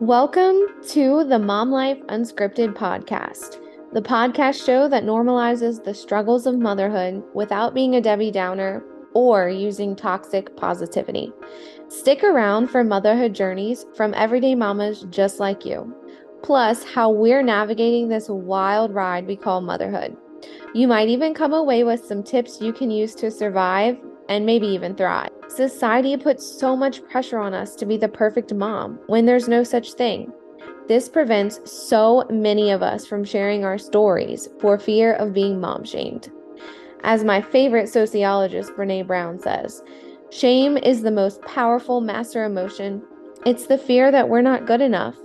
Welcome to the Mom Life Unscripted podcast, the podcast show that normalizes the struggles of motherhood without being a Debbie Downer or using toxic positivity. Stick around for motherhood journeys from everyday mamas just like you, plus how we're navigating this wild ride we call motherhood. You might even come away with some tips you can use to survive and maybe even thrive. Society puts so much pressure on us to be the perfect mom when there's no such thing. This prevents so many of us from sharing our stories for fear of being mom shamed. As my favorite sociologist, Brene Brown, says, shame is the most powerful master emotion. It's the fear that we're not good enough.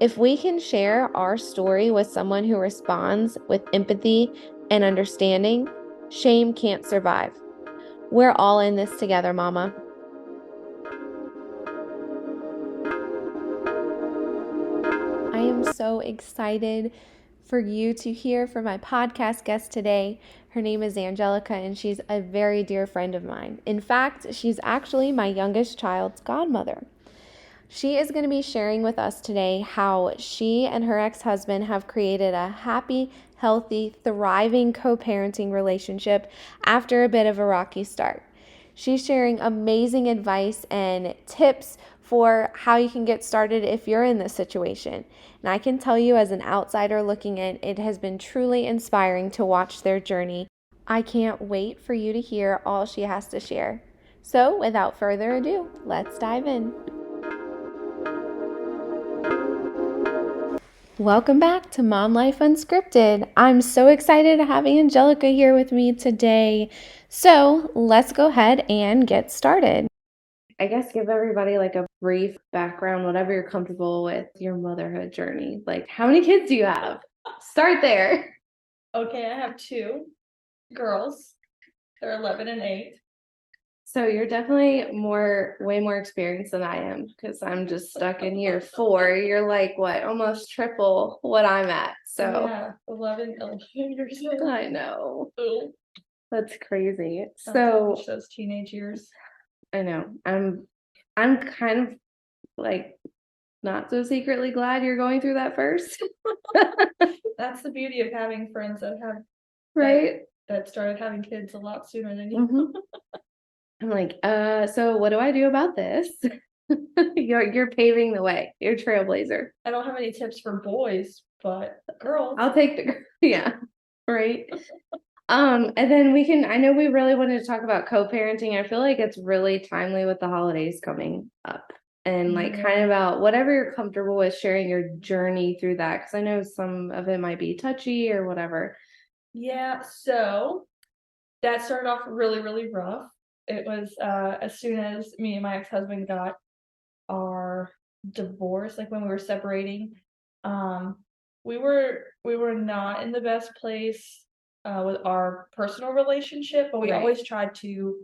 If we can share our story with someone who responds with empathy and understanding, shame can't survive. We're all in this together, Mama. I am so excited for you to hear from my podcast guest today. Her name is Anjelica, and she's a very dear friend of mine. In fact, she's actually my youngest child's godmother. She is going to be sharing with us today how she and her ex-husband have created a happy, healthy, thriving co-parenting relationship after a bit of a rocky start. She's sharing amazing advice and tips for how you can get started if you're in this situation. And I can tell you, as an outsider looking in, it has been truly inspiring to watch their journey. I can't wait for you to hear all she has to share. So, without further ado, let's dive in. Welcome back to Mom Life Unscripted. I'm so excited to have Anjelica here with me today. So let's go ahead and get started. I guess give everybody like a brief background, whatever you're comfortable with your motherhood journey. Like, how many kids do you have? Start there. Okay, I have two girls. They're 11 and 8. So you're definitely way more experienced than I am, because I'm just stuck in year 4. You're like, what, almost triple what I'm at. So yeah, 11 years old. I know. Ooh. That's crazy. So those teenage years. I know. I'm kind of like not so secretly glad you're going through that first. That's the beauty of having friends that have right? that started having kids a lot sooner than you. Mm-hmm. I'm like, so what do I do about this? You're paving the way. You're a trailblazer. I don't have any tips for boys, but girls. I'll take yeah, right. And then I know we really wanted to talk about co-parenting. I feel like it's really timely with the holidays coming up, and like kind of about whatever you're comfortable with sharing your journey through that. Cause I know some of it might be touchy or whatever. Yeah. So that started off really, really rough. It was, as soon as me and my ex-husband got our divorce, like when we were separating, we were not in the best place with our personal relationship, but we always tried to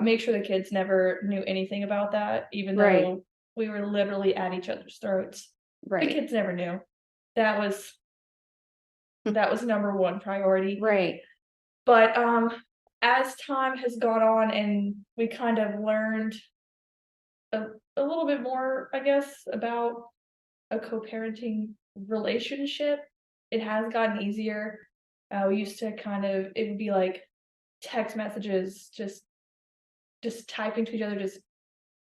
make sure the kids never knew anything about that, even though we were literally at each other's throats. The kids never knew. That was number one priority. Right. But as time has gone on and we kind of learned a little bit more, I guess, about a co-parenting relationship, it has gotten easier. We used to it would be like text messages, just typing to each other, just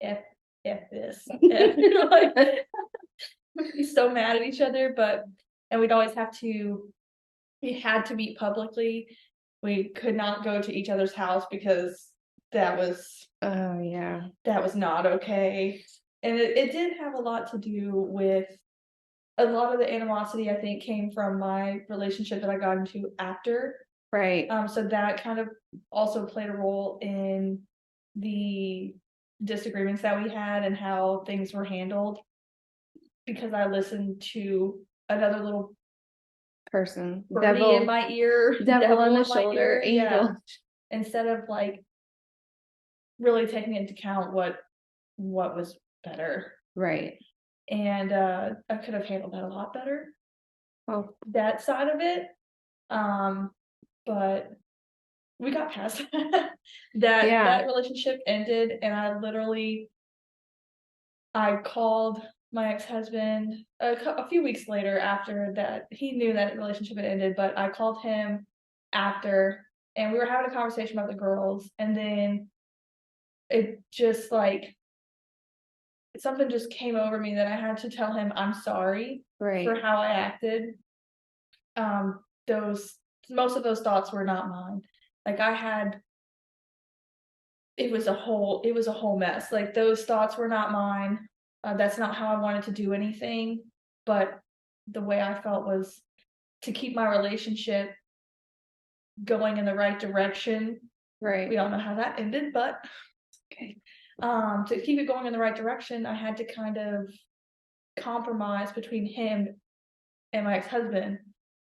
f this, like we'd be so mad at each other, and we'd always we had to meet publicly. We could not go to each other's house because that was not okay. And it did have a lot to do with a lot of the animosity, I think, came from my relationship that I got into after. Right. So that kind of also played a role in the disagreements that we had and how things were handled, because I listened to another little person, birdie in my ear, devil in the shoulder, angel, instead of like really taking into account what was better. Right. And I could have handled that a lot better. Well, that side of it. But we got past that. That relationship ended, and I called my ex-husband a few weeks later after that. He knew that relationship had ended, but I called him after, and we were having a conversation about the girls, and then it just like something just came over me that I had to tell him I'm sorry for how I acted. Those most of those thoughts were not mine. Like I had it was a whole mess. Like those thoughts were not mine. That's not how I wanted to do anything. But the way I felt was to keep my relationship going in the right direction. Right. We all know how that ended, but okay. To keep it going in the right direction, I had to kind of compromise between him and my ex-husband.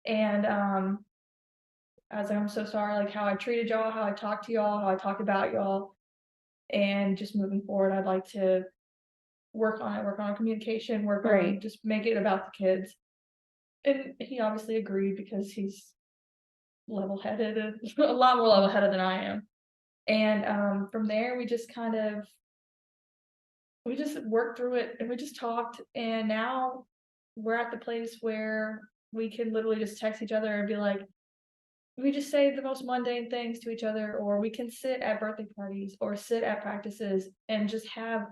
And I was like, I'm so sorry, like how I treated y'all, how I talked to y'all, how I talked about y'all. And just moving forward, I'd like to work on communication, work on just make it about the kids. And he obviously agreed because he's level-headed, a lot more level-headed than I am. And from there, we just worked through it and we just talked. And now we're at the place where we can literally just text each other and be like, we just say the most mundane things to each other, or we can sit at birthday parties or sit at practices and just have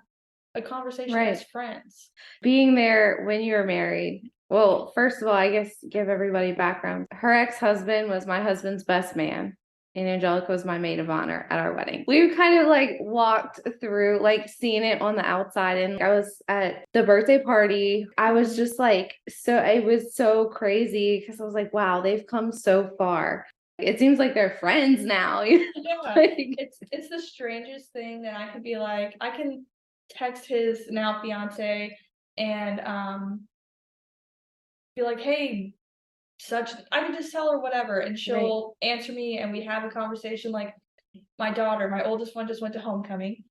a conversation as friends. Being there when you were married. Well, first of all, I guess give everybody background. Her ex-husband was my husband's best man, and Anjelica was my maid of honor at our wedding. We kind of like walked through, like seeing it on the outside, and I was at the birthday party. I was just like, it was so crazy because I was like, wow, they've come so far. It seems like they're friends now. Yeah, it's the strangest thing that I could be like, I can text his now fiance and be like, hey, I can just tell her whatever and she'll answer me and we have a conversation. Like my daughter, my oldest one, just went to homecoming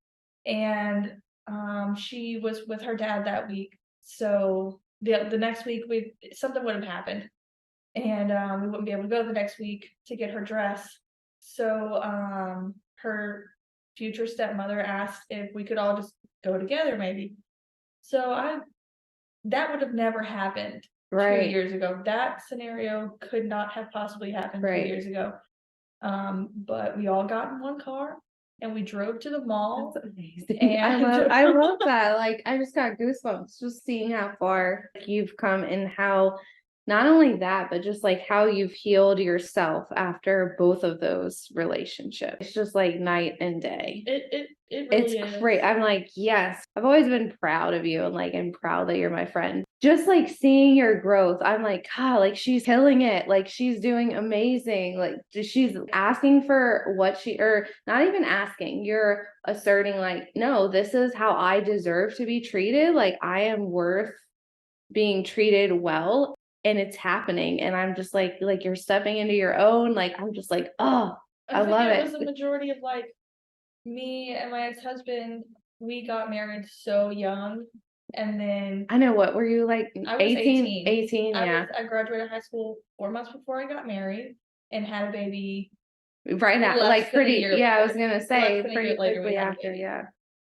and she was with her dad that week. So the next week something would have happened and we wouldn't be able to go the next week to get her dress. So her future stepmother asked if we could all just go together maybe. So that would have never happened 2 years ago. That scenario could not have possibly happened 2 years ago. But we all got in one car and we drove to the mall. That's amazing. I love that. Like I just got goosebumps just seeing how far you've come and how not only that, but just like how you've healed yourself after both of those relationships. It's just like night and day. It really is. Great. I'm like, yes, I've always been proud of you and like I'm proud that you're my friend. Just like seeing your growth, I'm like, God, like she's killing it. Like she's doing amazing. Like she's asking for or not even asking. You're asserting like, no, this is how I deserve to be treated. Like I am worth being treated well and it's happening. And I'm just like you're stepping into your own. Like, I'm just like, oh, I love it. It was a majority of like me and my ex-husband, we got married so young. And then I know, what were you like? I was 18. 18, yeah. I graduated high school 4 months before I got married and had a baby right now, like pretty, I was gonna say pretty quickly after, yeah.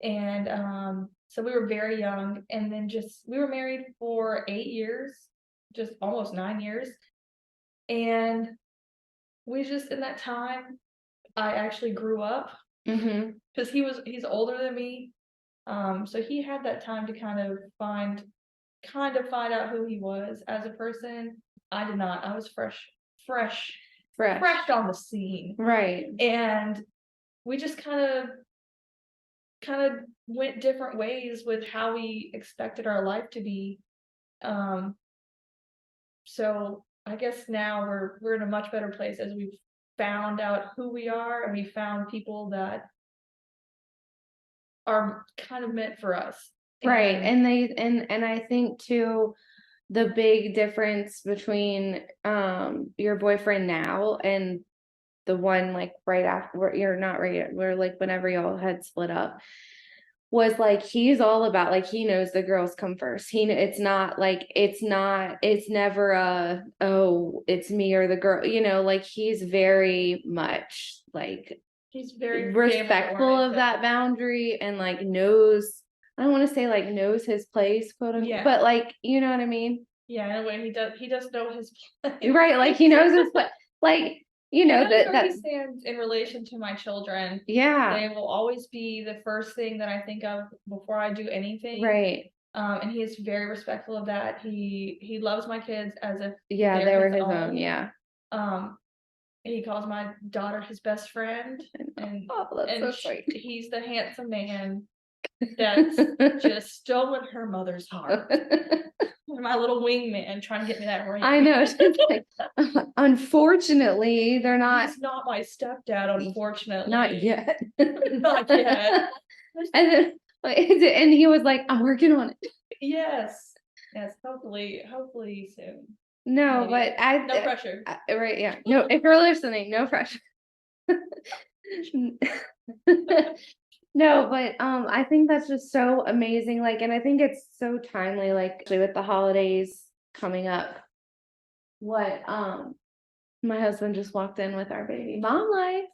And so we were very young, and then we were married for 8 years, just almost 9 years. And we just, in that time, I actually grew up because he's older than me. So he had that time to kind of find out who he was as a person. I did not. I was fresh on the scene. Right. And we just kind of went different ways with how we expected our life to be. So I guess now we're in a much better place as we've found out who we are and we found people that are kind of meant for us. Right. And I think too, the big difference between your boyfriend now and the one like right after, you're not right, where like whenever y'all had split up, was like he's all about like he knows the girls come first. It's never it's me or the girl, like he's very much like he's very respectful of that boundary and like knows. I don't want to say like knows his place, quote unquote, Yeah. but like, you know what I mean? Yeah, in a way he does know his place. Right, like he knows his place. Like, you know, He knows where that he stands in relation to my children. yeah. They will always be the first thing that I think of before I do anything. Right. And he is very respectful of that. He loves my kids as if Yeah, they were his own. Yeah. He calls my daughter his best friend, and that's so sweet. he's the handsome man that's just stolen her mother's heart. My little wingman trying to get me that ring. I know. Like, unfortunately, they're not. He's not my stepdad, unfortunately. Not yet. Not yet. And then, and he was like, "I'm working on it." Yes. Yes. Hopefully soon. No, Maybe. but no pressure. Right? Yeah. No, if you're listening, no pressure. No, but I think that's just so amazing. Like, and I think it's so timely, like with the holidays coming up. What my husband just walked in with our baby. Mom life,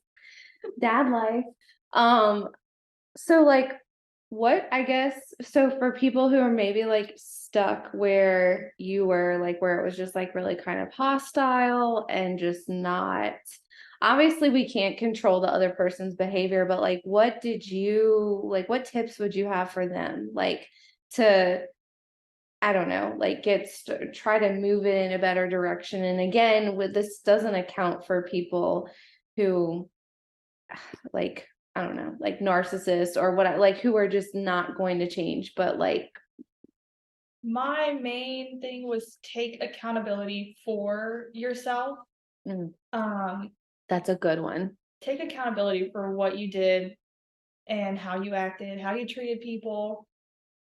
dad life. So like what I guess so for people who are maybe like stuck where you were, like where it was just like really kind of hostile and just not, obviously we can't control the other person's behavior, but like what tips would you have for them, like to, I don't know, like try to move it in a better direction? And again, with this doesn't account for people who like, I don't know, like narcissists or what, like who are just not going to change, but like my main thing was take accountability for yourself. That's a good one. Take accountability for what you did and how you acted, how you treated people.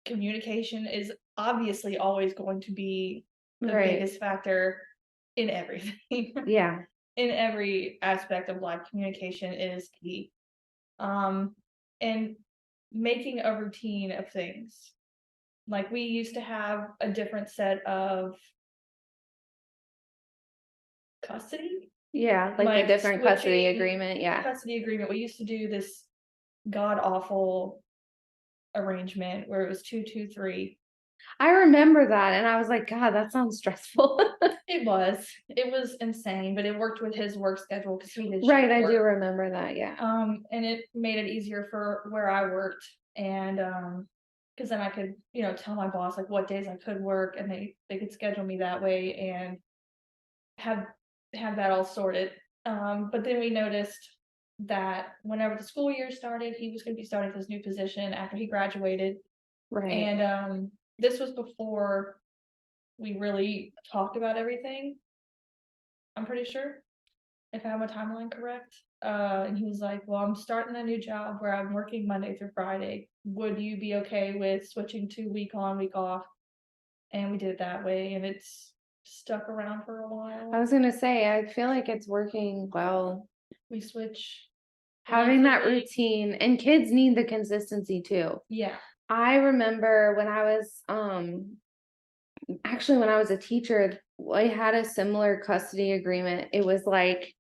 Communication is obviously always going to be the biggest factor in everything. Yeah. In every aspect of life, communication is key. And making a routine of things. Like we used to have a different set of custody. Yeah, like a different custody agreement. Yeah. Custody agreement. We used to do this god awful arrangement where it was 2-2-3. I remember that, and I was like, God, that sounds stressful. It was insane, but it worked with his work schedule because he did right. I do remember that. Yeah. And it made it easier for where I worked, and because then I could, tell my boss like what days I could work, and they could schedule me that way and have that all sorted. But then we noticed that whenever the school year started, he was going to be starting his new position after he graduated. Right. And this was before we really talked about everything. I'm pretty sure, if I have my timeline correct. And he was like, well, I'm starting a new job where I'm working Monday through Friday. Would you be okay with switching to week on, week off? And we did it that way, and it's stuck around for a while. I was going to say, I feel like it's working well. We switch. Having that routine, and kids need the consistency too. Yeah. I remember when I was, actually when I was a teacher, I had a similar custody agreement. It was like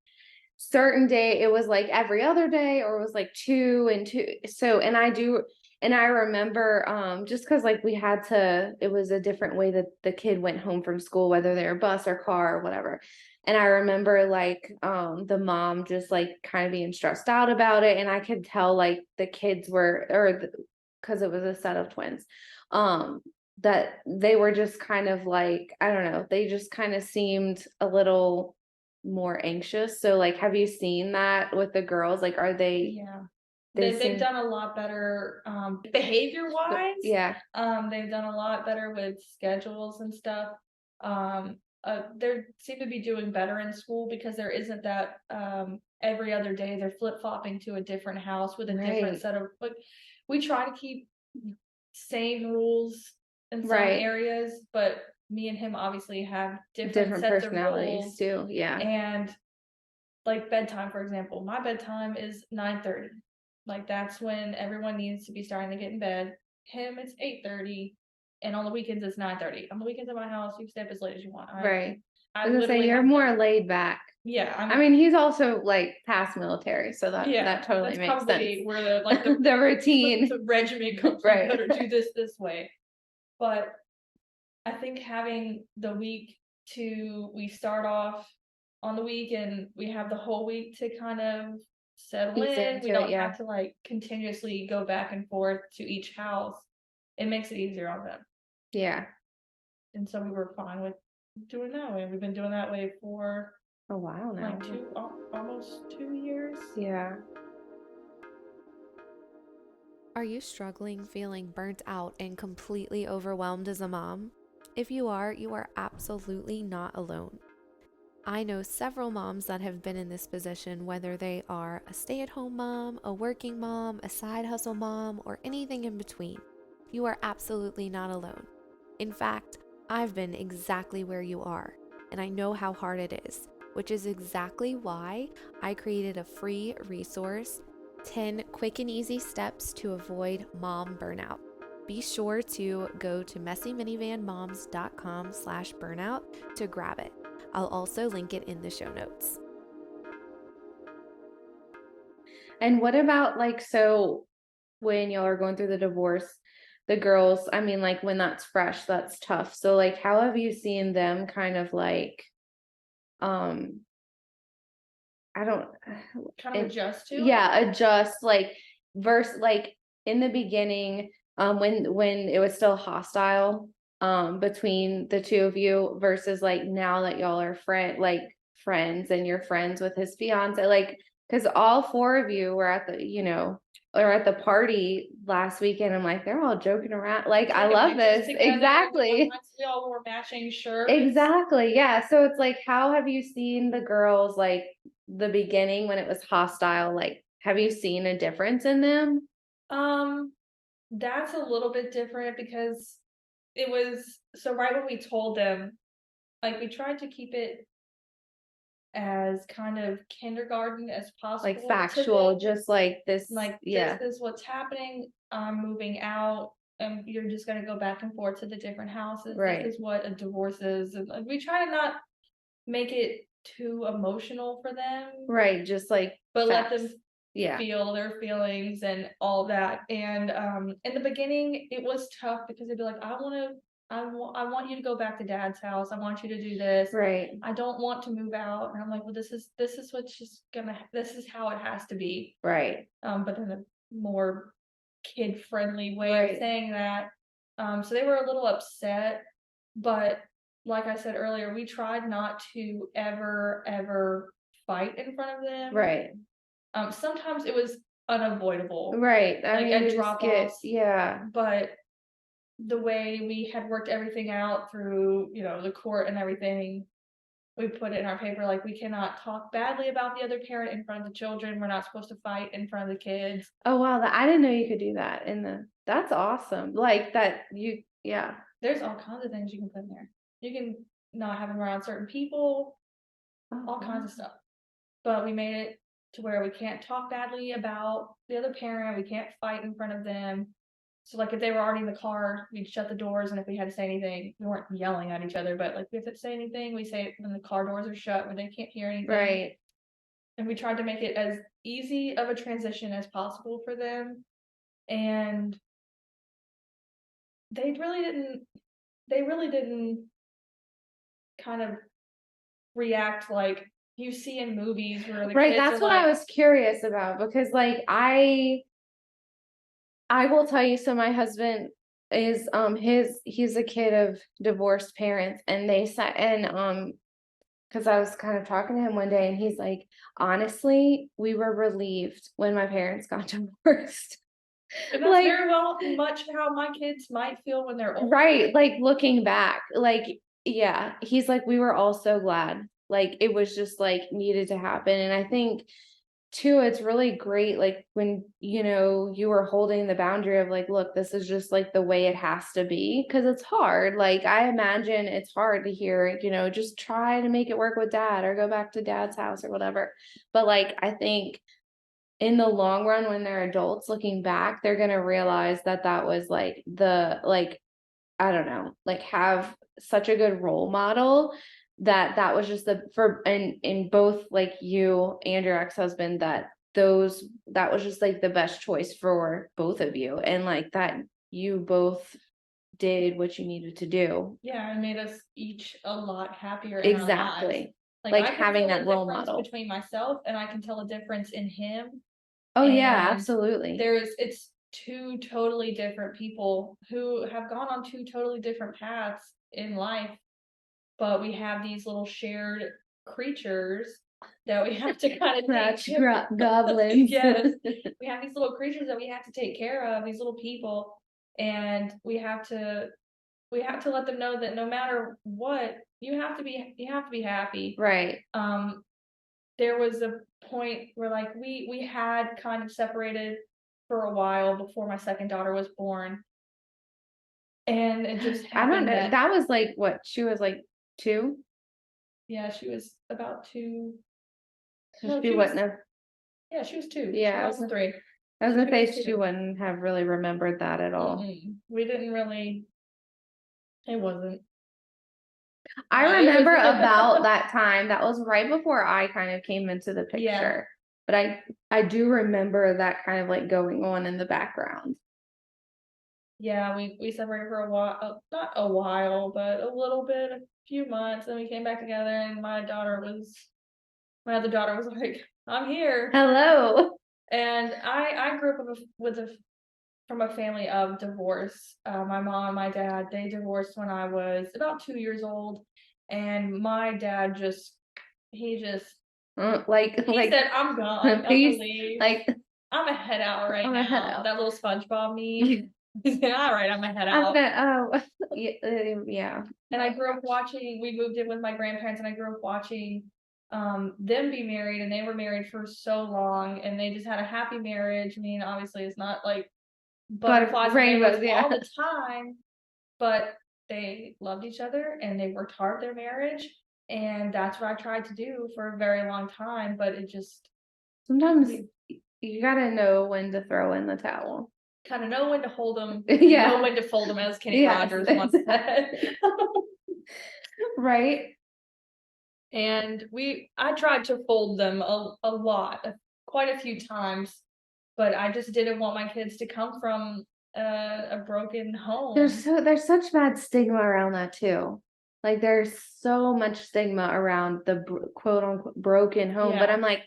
certain day, it was like every other day, or it was like 2 and 2. So, and I remember, just cause like we had to, it was a different way that the kid went home from school, whether they're bus or car or whatever. And I remember like, the mom just like kind of being stressed out about it. And I could tell like the kids were, cause it was a set of twins, that they were just kind of like, I don't know, they just kind of seemed a little more anxious. So like, have you seen that with the girls? Like, are they? Yeah. They've done a lot better behavior wise. Yeah. They've done a lot better with schedules and stuff. They seem to be doing better in school because there isn't that every other day they're flip-flopping to a different house with a different set of, like, we try to keep same rules in some areas, but me and him obviously have different sets personalities of rules too. Yeah. And like bedtime, for example, my bedtime is 9:30. Like that's when everyone needs to be starting to get in bed. Him, it's 8:30, and on the weekends it's 9:30. On the weekends at my house, you can stay up as late as you want. I was gonna say you're more laid back. Yeah, I mean, he's also like past military, so that totally that's makes probably sense. where the The routine. the regimen comes. Right. You better do this way. But I think having the week we start off on the week and we have the whole week to kind of settle Ease in. We into it, don't yeah. have to like continuously go back and forth to each house. It makes it easier on them. Yeah. And so we were fine with doing that way. We've been doing that way for a while now. like almost 2 years. Yeah. Are you struggling, feeling burnt out, and completely overwhelmed as a mom? If you are absolutely not alone. I know several moms that have been in this position, whether they are a stay-at-home mom, a working mom, a side hustle mom, or anything in between. You are absolutely not alone. In fact, I've been exactly where you are, and I know how hard it is, which is exactly why I created a free resource, 10 quick and easy steps to avoid mom burnout. Be sure to go to messyminivanmoms.com/burnout to grab it. I'll also link it in the show notes. And what about like, so when y'all are going through the divorce, the girls, I mean, like when that's fresh, that's tough. So like, how have you seen them kind of like, I don't kind of adjust to adjust like versus like in the beginning, when it was still hostile, between the two of you versus like now that y'all are friends and you're friends with his fiance, like, because all four of you were at the party last weekend. I'm like, they're all joking around. Like, I love this. Exactly. We all wore matching shirts. Exactly. Yeah. So it's like, how have you seen the girls, like the beginning when it was hostile? Like, have you seen a difference in them? That's a little bit different because it was so right when we told them, like we tried to keep it as kind of kindergarten as possible, like factual, just like this, like this is what's happening. I'm moving out, and you're just going to go back and forth to the different houses. Right. This is what a divorce is, and like, we try to not make it too emotional for them, right? Just like, but facts. let them feel their feelings and all that. And in the beginning, it was tough because they'd be like, I want you to go back to dad's house. I want you to do this. Right. I don't want to move out. And I'm like, well, this is what's just this is how it has to be. Right. But in a more kid friendly way of saying that. So they were a little upset, but like I said earlier, we tried not to ever fight in front of them. Right. Sometimes it was unavoidable. Right. I mean, a drop off. Yeah. But the way we had worked everything out through, the court and everything, we put it in our paper, like, we cannot talk badly about the other parent in front of the children. We're not supposed to fight in front of the kids. Oh, wow. I didn't know you could do that that's awesome. Like that There's all kinds of things you can put in there. You can not have them around certain people, all kinds of stuff. But we made it to where we can't talk badly about the other parent. We can't fight in front of them. So like if they were already in the car, we'd shut the doors, and if we had to say anything, we weren't yelling at each other, but like if we have to say anything, we say it when the car doors are shut where they can't hear anything. Right. And we tried to make it as easy of a transition as possible for them. And they really didn't kind of react like you see in movies where the kids that's are what like, I was curious about, because like I will tell you, so my husband is he's a kid of divorced parents, and they said, and because I was kind of talking to him one day, and he's like, honestly, we were relieved when my parents got divorced. and that's very well much how my kids might feel when they're older. Right. Like looking back, like, yeah, he's like, we were all so glad. Like it was just like needed to happen. And I think too, it's really great, like when you were holding the boundary of like, look, this is just like the way it has to be, because it's hard. Like I imagine it's hard to hear, just try to make it work with dad or go back to dad's house or whatever. But like I think in the long run, when they're adults looking back, they're gonna realize that was like I don't know, like have such a good role model that was just in both like you and your ex-husband, that was just like the best choice for both of you, and like that you both did what you needed to do. Yeah, it made us each a lot happier in our lives. Exactly. Like I can having tell that a role difference model. between myself, and I can tell a difference in him. Oh yeah, And absolutely. it's two totally different people who have gone on two totally different paths in life, but we have these little shared creatures that we have to kind of goblins. Yes, we have these little creatures that we have to take care of, these little people, and we have to let them know that no matter what, you have to be happy. Right. There was a point where like we had kind of separated for a while before my second daughter was born. And it just happened. I don't know. That was like what? She was like 2? Yeah, she was about 2. No, she wouldn't have. Yeah, she was 2. Yeah, I was 3. I was gonna say she wouldn't have really remembered that at all. We didn't really. It wasn't. I remember about that time. That was right before I kind of came into the picture. Yeah. But I do remember that kind of like going on in the background. Yeah, we separated for a while, not a while, but a little bit, a few months, and we came back together, and my other daughter was like, I'm here. Hello. And I grew up from a family of divorce. My mom and my dad, they divorced when I was about 2 years old, and my dad he said, I'm gone. I'm gonna leave. Like, I'm gonna head out right now. That little SpongeBob meme. He said, all right, I'm gonna head out. Yeah. And I grew up watching. We moved in with my grandparents, and I grew up watching them be married, and they were married for so long, and they just had a happy marriage. I mean, obviously, it's not like butterflies and rainbows all the time, but they loved each other and they worked hard their marriage, and that's what I tried to do for a very long time. But it just sometimes you gotta know when to throw in the towel. Kind of know when to hold them, know when to fold them, as Kenny Rogers once said. Right. And I tried to fold them a lot, quite a few times, but I just didn't want my kids to come from a broken home. There's such bad stigma around that too. Like there's so much stigma around the quote unquote broken home. Yeah. But I'm like,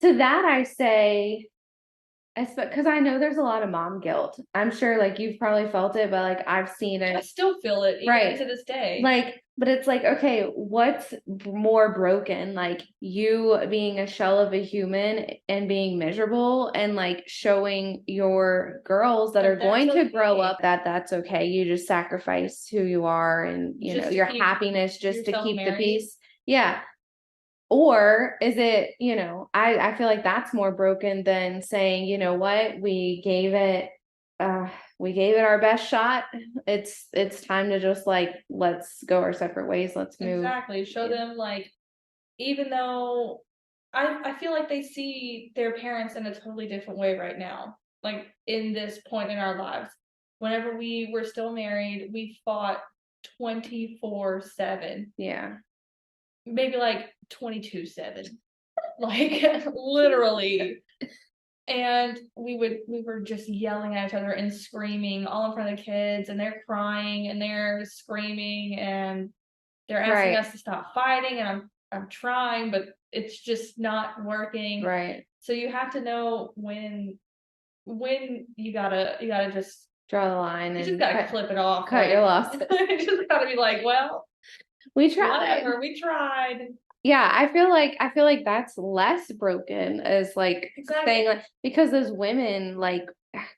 to that I say, because I know there's a lot of mom guilt. I'm sure like you've probably felt it, but like I've seen it. I still feel it even to this day. Like, but it's like, okay, what's more broken? Like you being a shell of a human and being miserable, and like showing your girls that are going to grow up that's okay. You just sacrifice who you are and your happiness just to keep the peace. Yeah. Or is it, I feel like that's more broken than saying, you know what, we gave it our best shot. It's time to just like, let's go our separate ways. Let's move. Exactly. Show them like, even though I feel like they see their parents in a totally different way right now. Like in this point in our lives, whenever we were still married, we fought 24/7. Yeah. Maybe like 22/7. Like literally. And we were just yelling at each other and screaming all in front of the kids, and they're crying and they're screaming and they're asking us to stop fighting, and I'm trying, but it's just not working. Right. So you have to know when you gotta just draw the line, and just gotta clip it off. Cut your losses. You just gotta be like, well, we tried. Whatever, we tried. Yeah, I feel like that's less broken, as like saying like, because those women, like,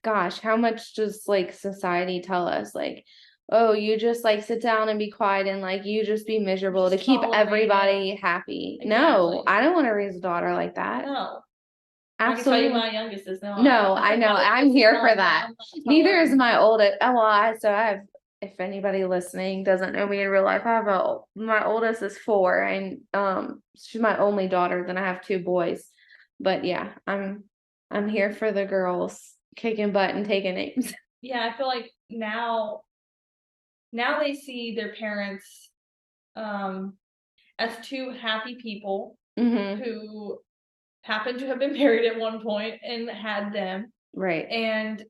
gosh, how much does like society tell us, like, oh, you just like sit down and be quiet and like you just be miserable to keep everybody happy. Exactly. No, I don't want to raise a daughter like that. No. Absolutely. I can tell you my youngest is not. No, I know. I'm here for that. Neither is my oldest. Oh, well, I have, if anybody listening doesn't know me in real life, my oldest is 4, and she's my only daughter. Then I have 2 boys. But yeah, I'm here for the girls kicking butt and taking names. Yeah, I feel like now they see their parents as two happy people Mm-hmm. who happened to have been married at one point and had them. Right. And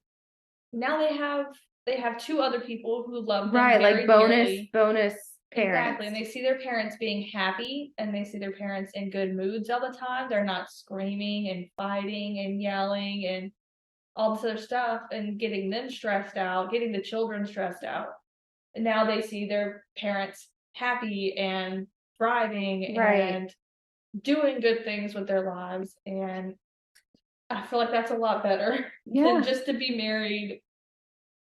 now they have two other people who love them Right, very like bonus dearly. parents. Exactly. And they see their parents being happy, and they see their parents in good moods all the time. They're not screaming and fighting and yelling and all this other stuff and getting them stressed out, getting the children stressed out. And now they see their parents happy and thriving Right. and doing good things with their lives. And I feel like that's a lot better than just to be married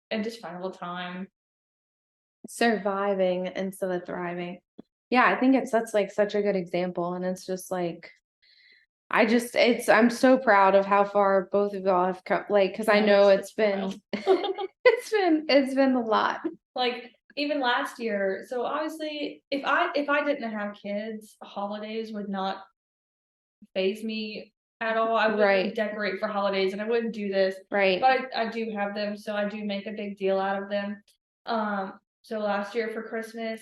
and just find all the time surviving instead of thriving. Yeah, I think that's like such a good example. And it's just like, I'm so proud of how far both of y'all have come, like, because I know it's been it's been a lot. Like even last year, so obviously if I didn't have kids, holidays would not faze me at all. I wouldn't decorate for holidays and I wouldn't do this. Right. But I do have them, so I do make a big deal out of them. So last year for Christmas,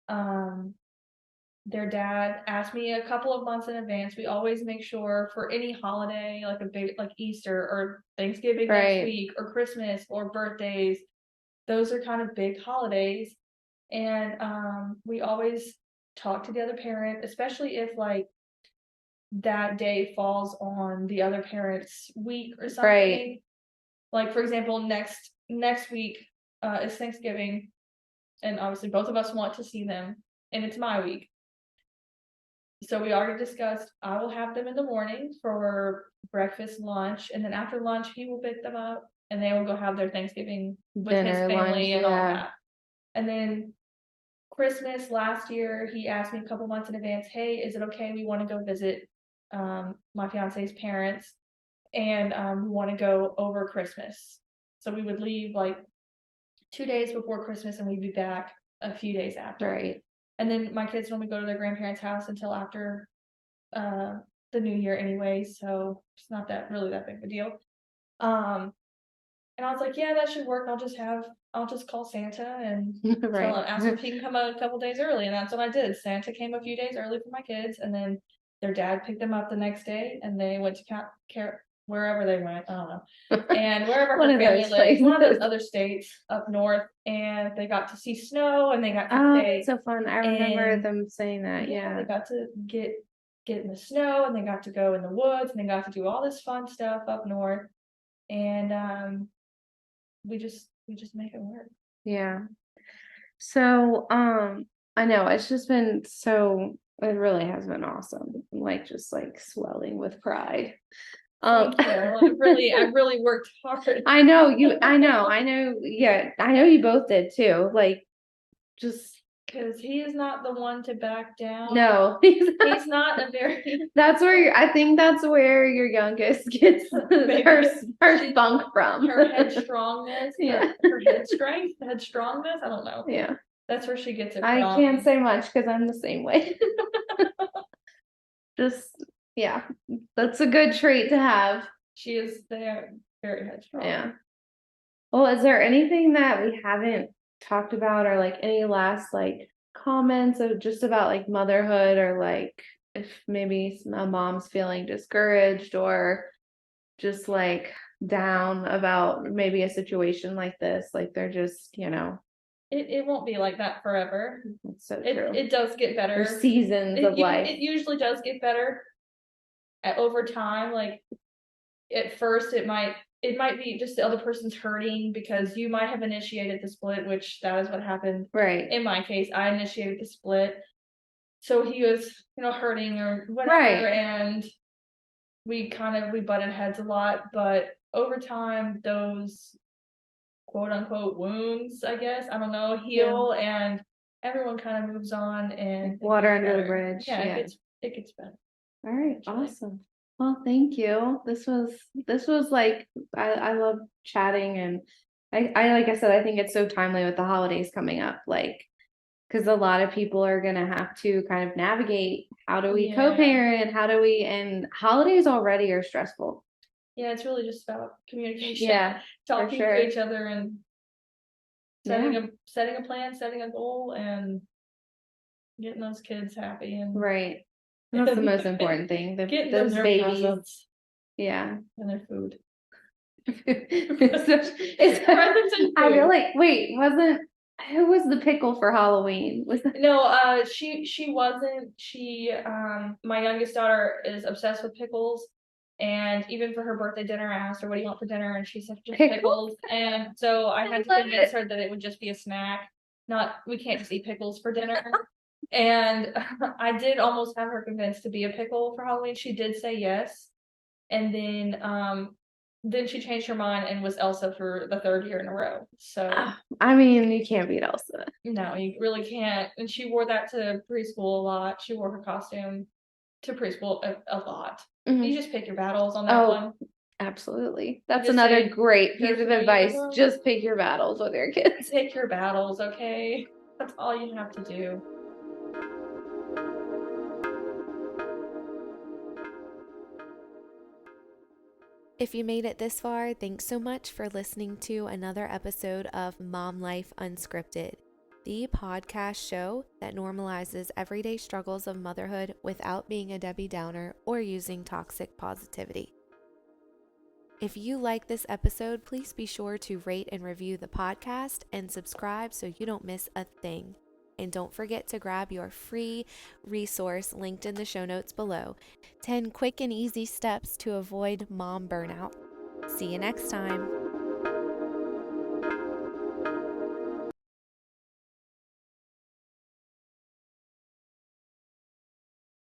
their dad asked me a couple of months in advance. We always make sure for any holiday, like a big, like Easter or Thanksgiving next week or Christmas or birthdays, those are kind of big holidays. And we always talk to the other parent, especially if like that day falls on the other parent's week or something. Right. Like for example, next week is Thanksgiving, and obviously both of us want to see them, and it's my week. So we already discussed I will have them in the morning for breakfast, lunch, and then after lunch he will pick them up and they will go have their Thanksgiving with dinner, his family, lunch, and all that. And then Christmas last year, he asked me a couple months in advance, hey, is it okay? We want to go visit my fiance's parents, and we want to go over Christmas. So we would leave like 2 days before Christmas and we'd be back a few days after. Right. And then my kids don't go to their grandparents' house until after the new year anyway, so it's not really that big of a deal. And I was like, yeah, that should work. I'll just call Santa and ask him if he can come a couple days early. And that's what I did. Santa came a few days early for my kids, and then their dad picked them up the next day, and they went to wherever they went. I don't know. And wherever her family lives, one of those other states up north, and they got to see snow, and they got to stay. That's so fun. I remember them saying that. Yeah. They got to get in the snow, and they got to go in the woods, and they got to do all this fun stuff up north. And we just make it work. Yeah. So I know it's just been it really has been awesome. Like just like swelling with pride. Thank you. I really worked hard. I know. Yeah, I know you both did too. Like just because he is not the one to back down. No, he's not a very. I think that's where your youngest gets her spunk from. Her headstrongness. Yeah. Her headstrongness. I don't know. Yeah. That's where she gets it from. I can't say much because I'm the same way. Just yeah, that's a good trait to have. She is very headstrong. Yeah. Well, is there anything that we haven't talked about, or like any last like comments of just about like motherhood, or like if maybe a mom's feeling discouraged or just like down about maybe a situation like this, like they're just it won't be like that forever. That's so true. It does get better. There's seasons of life. It usually does get better over time. Like at first it might be just the other person's hurting because you might have initiated the split, which that is what happened. Right. In my case, I initiated the split. So he was, hurting or whatever. Right. And we butted heads a lot, but over time, those quote unquote wounds, I guess, I don't know, heal, and everyone kind of moves on and water under the bridge. Yeah, it gets better. All right. Awesome. Well, thank you. This was like, I love chatting, and I like I said, I think it's so timely with the holidays coming up, like, because a lot of people are going to have to kind of navigate, how do we co-parent, and holidays already are stressful. Yeah, it's really just about communication. Yeah, talking to each other and setting a plan, setting a goal, and getting those kids happy and Right. That's the most important thing. getting Those them their babies. presents Yeah. and their food. Presents and I feel like, wait, who was the pickle for Halloween? Was that? No, she wasn't. My youngest daughter is obsessed with pickles. And even for her birthday dinner, I asked her, what do you want for dinner? And she said, just pickles. And so I had to convince her that it would just be a snack. We can't just eat pickles for dinner. And I did almost have her convinced to be a pickle for Halloween. She did say yes. And then she changed her mind and was Elsa for the 3rd year in a row. So I mean, you can't beat Elsa. No, you really can't. And she wore that to preschool a lot. She wore her costume to preschool a lot. You just pick your battles on that one. Absolutely. That's another great piece of advice. Just pick your battles with your kids. Pick your battles, okay? That's all you have to do. If you made it this far, thanks so much for listening to another episode of Mom Life Unscripted, the podcast show that normalizes everyday struggles of motherhood without being a Debbie Downer or using toxic positivity. If you like this episode, please be sure to rate and review the podcast and subscribe so you don't miss a thing. And don't forget to grab your free resource linked in the show notes below. 10 quick and easy steps to avoid mom burnout. See you next time.